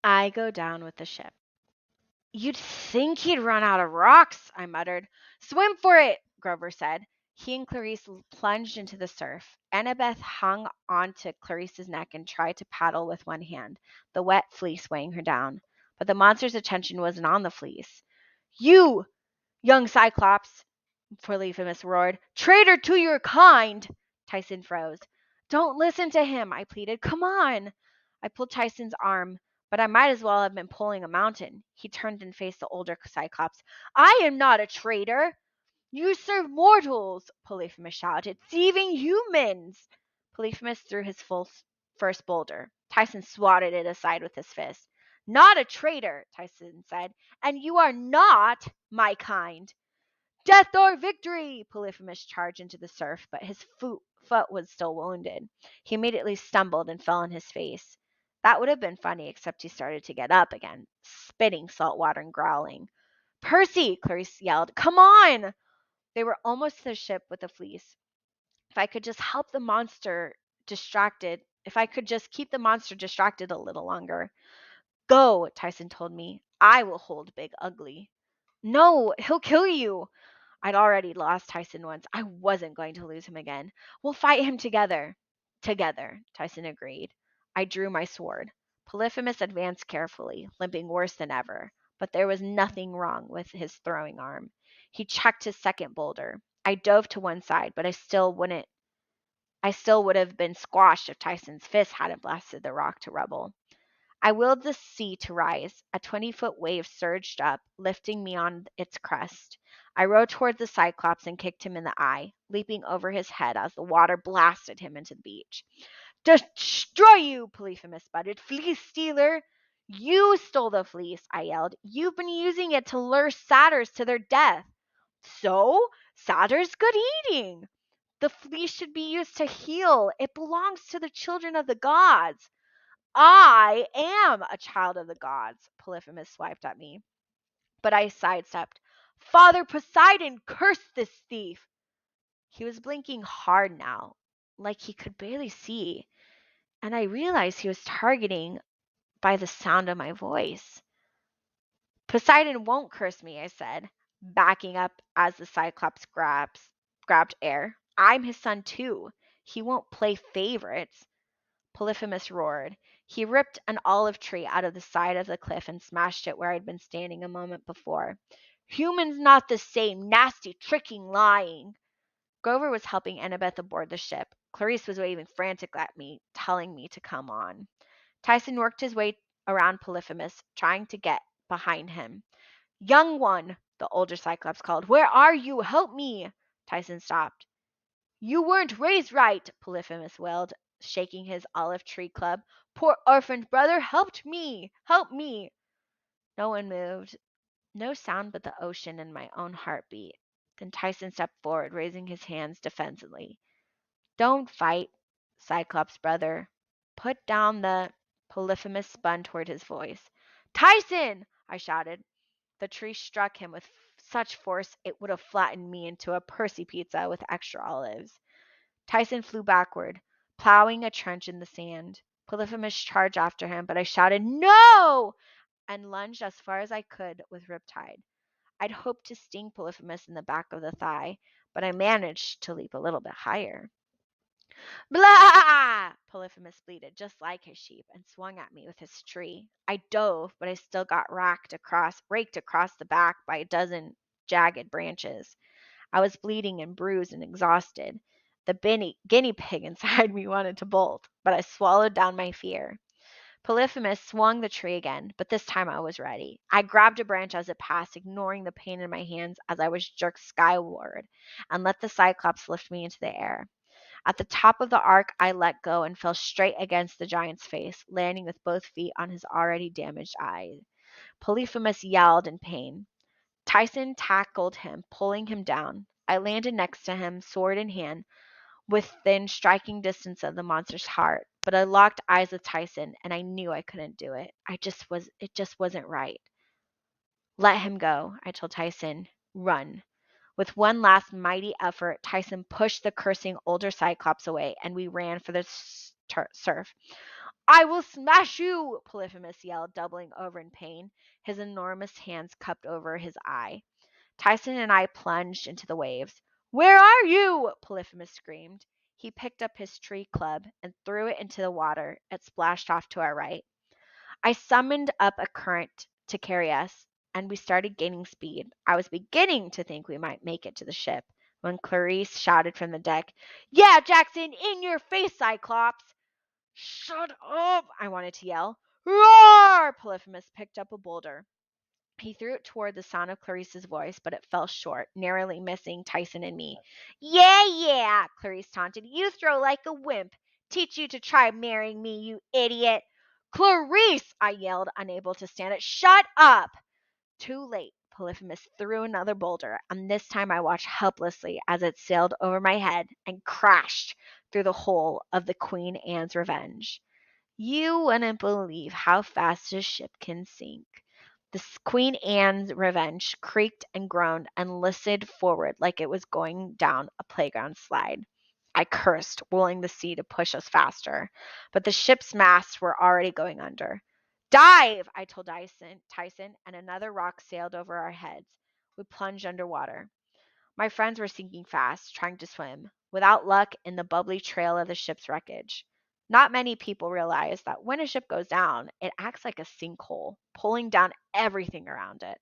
I go down with the ship. You'd think he'd run out of rocks, I muttered. Swim for it, Grover said. He and Clarice plunged into the surf. Annabeth hung onto Clarice's neck and tried to paddle with one hand, the wet fleece weighing her down. But the monster's attention wasn't on the fleece. You, young Cyclops, Polyphemus roared. Traitor to your kind! Tyson froze. Don't listen to him, I pleaded. Come on. I pulled Tyson's arm, but I might as well have been pulling a mountain. He turned and faced the older Cyclops. I am not a traitor. You serve mortals, Polyphemus shouted. Thieving humans. Polyphemus threw his first boulder. Tyson swatted it aside with his fist. Not a traitor, Tyson said, and you are not my kind. Death or victory! Polyphemus charged into the surf, but his foot was still wounded. He immediately stumbled and fell on his face. That would have been funny, except he started to get up again, spitting salt water and growling. Percy! Clarice yelled. Come on! They were almost to the ship with the fleece. If I could just help the monster distracted, if I could just keep the monster distracted a little longer. Go, Tyson told me. I will hold Big Ugly. No, he'll kill you. I'd already lost Tyson once. I wasn't going to lose him again. We'll fight him together. Together, Tyson agreed. I drew my sword. Polyphemus advanced carefully, limping worse than ever, but there was nothing wrong with his throwing arm. He checked his second boulder. I dove to one side, but I still would have been squashed if Tyson's fist hadn't blasted the rock to rubble. I willed the sea to rise. A 20-foot wave surged up, lifting me on its crest. I rowed toward the Cyclops and kicked him in the eye, leaping over his head as the water blasted him into the beach. Destroy you, Polyphemus sputtered. Fleece stealer! You stole the fleece, I yelled. You've been using it to lure satyrs to their death. So? Satyrs good eating! The fleece should be used to heal. It belongs to the children of the gods. I am a child of the gods, Polyphemus swiped at me. But I sidestepped. Father Poseidon, curse this thief! He was blinking hard now, like he could barely see, and I realized he was targeting by the sound of my voice. Poseidon won't curse me, I said, backing up as the Cyclops grabbed air. I'm his son too. He won't play favorites. Polyphemus roared. He ripped an olive tree out of the side of the cliff and smashed it where I'd been standing a moment before. Humans not the same, nasty, tricking, lying. Grover was helping Annabeth aboard the ship. Clarice was waving frantically at me, telling me to come on. Tyson worked his way around Polyphemus, trying to get behind him. Young one, the older Cyclops called. Where are you? Help me! Tyson stopped. You weren't raised right, Polyphemus wailed, shaking his olive tree club. Poor orphaned brother, help me. No one moved, no sound but the ocean and my own heartbeat. Then Tyson stepped forward, raising his hands defensively. Don't fight, Cyclops brother. Put down the... Polyphemus spun toward his voice. Tyson! I shouted. The tree struck him with such force it would have flattened me into a Percy pizza with extra olives. Tyson flew backward, plowing a trench in the sand. Polyphemus charged after him, but I shouted, No! And lunged as far as I could with Riptide. I'd hoped to sting Polyphemus in the back of the thigh, but I managed to leap a little bit higher. Blah! Polyphemus bleated, just like his sheep, and swung at me with his tree. I dove, but I still got raked across the back by a dozen jagged branches. I was bleeding and bruised and exhausted. The guinea pig inside me wanted to bolt, but I swallowed down my fear. Polyphemus swung the tree again, but this time I was ready. I grabbed a branch as it passed, ignoring the pain in my hands as I was jerked skyward, and let the Cyclops lift me into the air. At the top of the arc, I let go and fell straight against the giant's face, landing with both feet on his already damaged eye. Polyphemus yelled in pain. Tyson tackled him, pulling him down. I landed next to him, sword in hand, within striking distance of the monster's heart. But I locked eyes with Tyson, and I knew I couldn't do it. It just wasn't right. Let him go, I told Tyson. Run. With one last mighty effort, Tyson pushed the cursing older Cyclops away, and we ran for the surf. I will smash you, Polyphemus yelled, doubling over in pain, his enormous hands cupped over his eye. Tyson and I plunged into the waves. Where are you? Polyphemus screamed. He picked up his tree club and threw it into the water. It splashed off to our right. I summoned up a current to carry us, and we started gaining speed. I was beginning to think we might make it to the ship when Clarice shouted from the deck, Yeah, Jackson, in your face, Cyclops! Shut up! I wanted to yell. Roar! Polyphemus picked up a boulder. He threw it toward the sound of Clarice's voice, but it fell short, narrowly missing Tyson and me. Yeah, Clarice taunted. You throw like a wimp. Teach you to try marrying me, you idiot. Clarice, I yelled, unable to stand it. Shut up! Too late. Polyphemus threw another boulder, and this time I watched helplessly as it sailed over my head and crashed through the hull of the Queen Anne's Revenge. You wouldn't believe how fast a ship can sink. The Queen Anne's Revenge creaked and groaned and listed forward like it was going down a playground slide. I cursed, willing the sea to push us faster, but the ship's masts were already going under. Dive! I told Tyson, and another rock sailed over our heads. We plunged underwater. My friends were sinking fast, trying to swim, without luck in the bubbly trail of the ship's wreckage. Not many people realize that when a ship goes down, it acts like a sinkhole, pulling down everything around it.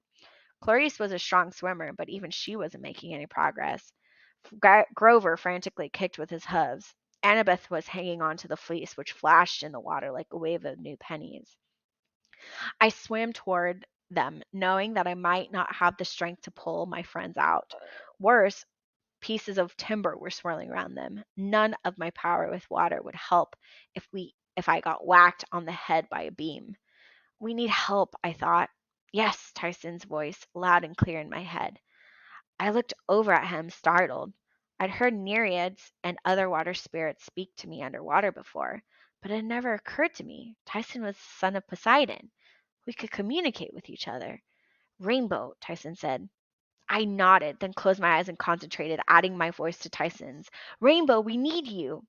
Clarice was a strong swimmer, but even she wasn't making any progress. Grover frantically kicked with his hooves. Annabeth was hanging on to the fleece, which flashed in the water like a wave of new pennies. I swam toward them, knowing that I might not have the strength to pull my friends out. Worse, pieces of timber were swirling around them. None of my power with water would help if I got whacked on the head by a beam. We need help, I thought. Yes, Tyson's voice, loud and clear in my head. I looked over at him, startled. I'd heard nereids and other water spirits speak to me underwater before, but it never occurred to me. Tyson was the son of Poseidon. We could communicate with each other. Rainbow, Tyson said. I nodded, then closed my eyes and concentrated, adding my voice to Tyson's. Rainbow, we need you.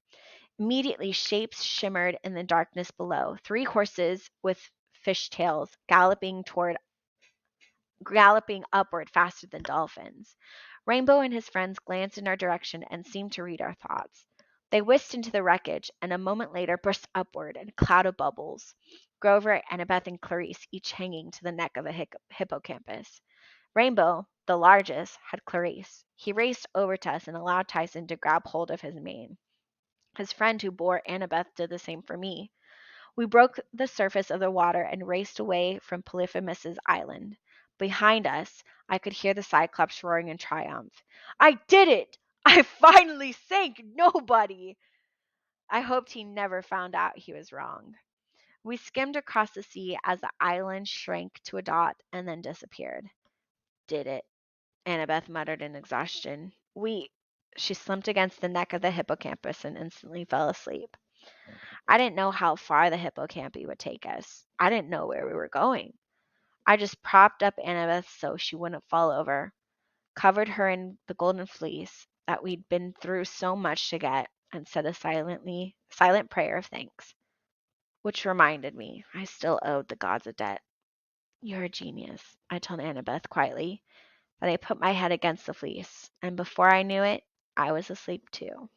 Immediately, shapes shimmered in the darkness below. 3 horses with fish tails galloping upward faster than dolphins. Rainbow and his friends glanced in our direction and seemed to read our thoughts. They whisked into the wreckage and a moment later burst upward in a cloud of bubbles. Grover, Annabeth, and Clarice each hanging to the neck of a hippocampus. Rainbow, the largest, had Clarice. He raced over to us and allowed Tyson to grab hold of his mane. His friend who bore Annabeth did the same for me. We broke the surface of the water and raced away from Polyphemus's island. Behind us, I could hear the Cyclops roaring in triumph. I did it! I finally sank nobody! I hoped he never found out he was wrong. We skimmed across the sea as the island shrank to a dot and then disappeared. Did it, Annabeth muttered in exhaustion. She slumped against the neck of the hippocampus and instantly fell asleep. I didn't know how far the hippocampi would take us. I didn't know where we were going. I just propped up Annabeth so she wouldn't fall over, covered her in the golden fleece that we'd been through so much to get, and said a silent prayer of thanks. Which reminded me, I still owed the gods a debt. You're a genius, I told Annabeth quietly. Then I put my head against the fleece, and before I knew it, I was asleep too.